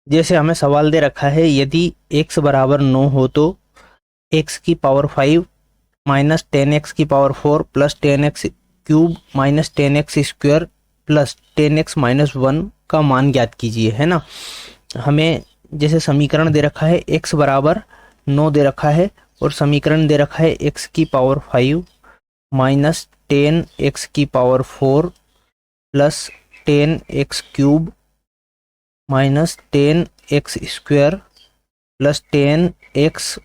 जैसे हमें सवाल दे रखा है यदि x बराबर 9 हो तो x की पावर 5 माइनस 10x की power 4 plus 10x cube minus 10x square plus 10x minus 1 का मान ज्ञात कीजिए, है ना। हमें जैसे समीकरण दे रखा है x बराबर 9 दे रखा है और समीकरण दे रखा है x की पावर 5 माइनस 10x की power 4 plus 10x cube minus 10x square plus 10x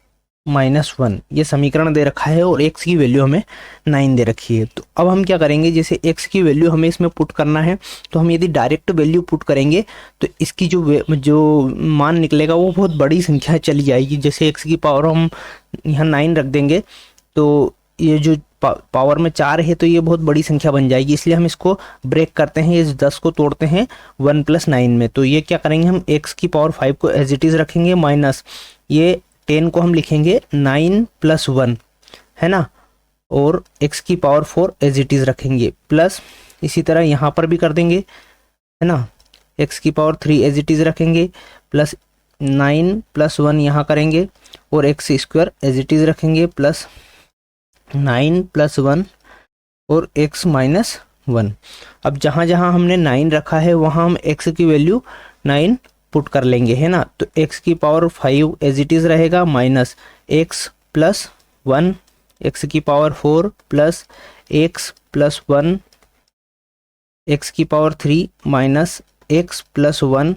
minus 1, ये समीकरण दे रखा है और x की वैल्यू हमें 9 दे रखी है। तो अब हम क्या करेंगे, जैसे x की वैल्यू हमें इसमें पुट करना है, तो हम यदि डायरेक्ट वैल्यू पुट करेंगे तो इसकी जो मान निकलेगा वो बहुत बड़ी संख्या चली जाएगी। जैसे x की पावर हम यहाँ 9 रख देंगे तो ये जो पावर में 4 है तो ये बहुत बड़ी संख्या बन जाएगी, इसलिए हम इसको ब्रेक करते हैं, इस 10 को तोड़ते हैं 1 प्लस 9 में। तो ये क्या करेंगे, हम x की पावर 5 को एज इट इज़ रखेंगे माइनस ये 10 को हम लिखेंगे 9 प्लस 1, है ना, और x की पावर 4 एज इट इज़ रखेंगे प्लस इसी तरह यहाँ पर भी कर देंगे, है ना, x की पावर 3 एज इट इज़ रखेंगे प्लस 9 प्लस 1 यहाँ करेंगे और x square as it is रखेंगे प्लस 9 प्लस 1 और x माइनस 1। अब जहाँ जहाँ हमने 9 रखा है वहाँ हम x की वैल्यू 9 पुट कर लेंगे, है ना। तो x की पावर 5 एज इट इज़ रहेगा माइनस x प्लस 1, x की power 4 plus x plus 1, x की power 3 minus x plus 1,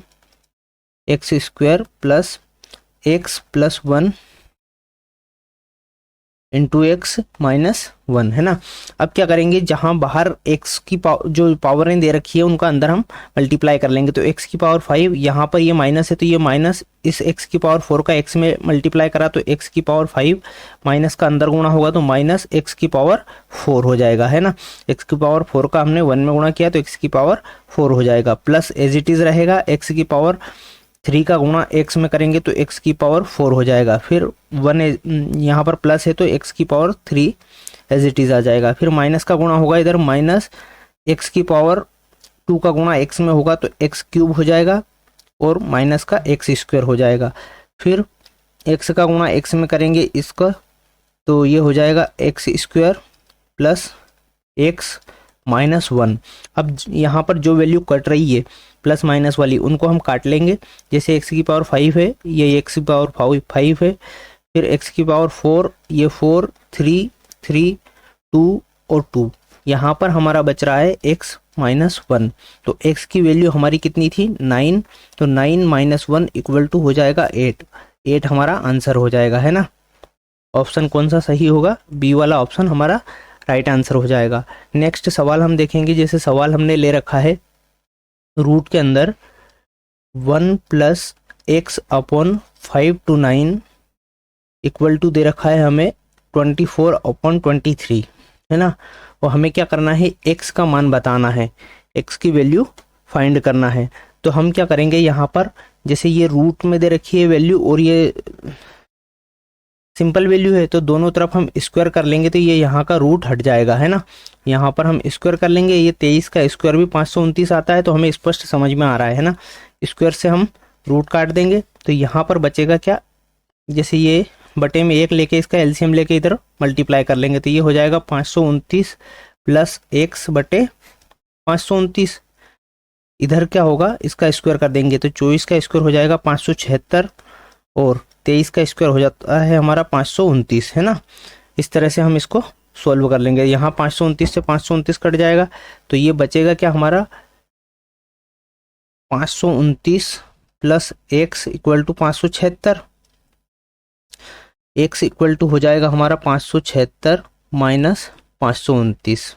x square plus x plus 1 into x minus 1, है ना। अब क्या करेंगे, जहाँ बाहर x की जो पावरें दे रखी है उनका अंदर हम मल्टीप्लाई कर लेंगे। तो x की पावर 5, यहाँ पर ये माइनस है तो ये माइनस इस x की पावर 4 का x में मल्टीप्लाई करा तो x की पावर 5 माइनस का अंदर गुणा होगा तो माइनस x की पावर 4 हो जाएगा, है ना। x की पावर 4 का हमने 1 में गुणा किया तो x की पावर 4 हो जाएगा प्लस एज इट इज़ रहेगा x की पावर 3 का गुणा x में करेंगे तो x की पावर 4 हो जाएगा, फिर 1 यहाँ पर प्लस है तो x की पावर 3 एज इट इज़ आ जाएगा, फिर माइनस का गुणा होगा इधर माइनस x की पावर 2 का गुणा x में होगा तो x क्यूब हो जाएगा और माइनस का x स्क्वायर हो जाएगा, फिर x का गुणा x में करेंगे इसका तो ये हो जाएगा x square plus x minus 1। अब यहाँ पर जो वैल्यू कट रही है प्लस माइनस वाली उनको हम काट लेंगे। जैसे x की पावर 5 है, ये x की पावर 5 है, फिर x की पावर 4, ये 4 3 3 2 और 2, यहाँ पर हमारा बच रहा है x माइनस 1। तो x की वैल्यू हमारी कितनी थी 9, तो 9 माइनस 1 इक्वल टू हो जाएगा 8 हमारा आंसर हो जाएगा, है ना। ऑप्शन कौन सा सही होगा, बी वाला ऑप्शन हमारा राइट आंसर हो जाएगा। नेक्स्ट सवाल हम देखेंगे। जैसे सवाल हमने ले रखा है रूट के अंदर 1 plus x upon 5 to 9 equal to दे रखा है हमें 24 अपॉन 23, है ना। और हमें क्या करना है, x का मान बताना है, x की वैल्यू फाइंड करना है। तो हम क्या करेंगे, यहाँ पर जैसे ये रूट में दे रखी है वैल्यू और ये सिंपल वैल्यू है तो दोनों तरफ हम स्क्वायर कर लेंगे तो ये यहाँ का रूट हट जाएगा, है ना। यहाँ पर हम स्क्वायर कर लेंगे, ये 23 का स्क्वायर भी 529 आता है तो हमें स्पष्ट समझ में आ रहा है ना। स्क्वायर से हम रूट काट देंगे तो यहाँ पर बचेगा क्या, जैसे ये बटे में 1 लेके इसका एलसीएम लेके इधर मल्टीप्लाई कर लेंगे तो ये हो जाएगा 529 प्लस एक्स बटे 529। इधर क्या होगा, इसका स्क्वायर कर देंगे तो 24 का स्क्वायर हो जाएगा 576 और 23 का स्क्वायर हो जाता है हमारा 529, है ना। इस तरह से हम इसको सॉल्व कर लेंगे। यहाँ 529 से 529 कट जाएगा तो ये बचेगा क्या हमारा 529 plus X equal to 576, X equal to हो जाएगा हमारा 576 माइनस 529।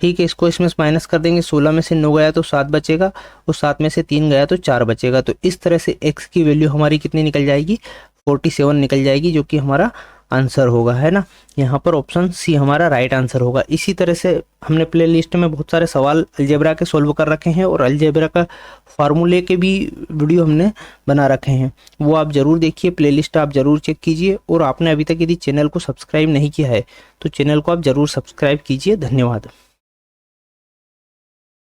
ठीक है, इसको इसमें माइनस कर देंगे, 16 में से 9 गया तो 7 बचेगा और 7 में से 3 गया तो 4 बचेगा। तो इस तरह से x की वैल्यू हमारी कितनी निकल जाएगी, 47 निकल जाएगी, जो कि हमारा आंसर होगा, है ना। यहाँ पर ऑप्शन सी हमारा राइट आंसर होगा। इसी तरह से हमने प्ले लिस्ट में बहुत सारे सवाल अलजेब्रा के सॉल्व कर रखे हैं और अलजेब्रा का फार्मूले के भी वीडियो हमने बना रखे हैं, वो आप ज़रूर देखिए, प्ले लिस्ट आप ज़रूर चेक कीजिए। और आपने अभी तक यदि चैनल को सब्सक्राइब नहीं किया है तो चैनल को आप ज़रूर सब्सक्राइब कीजिए। धन्यवाद।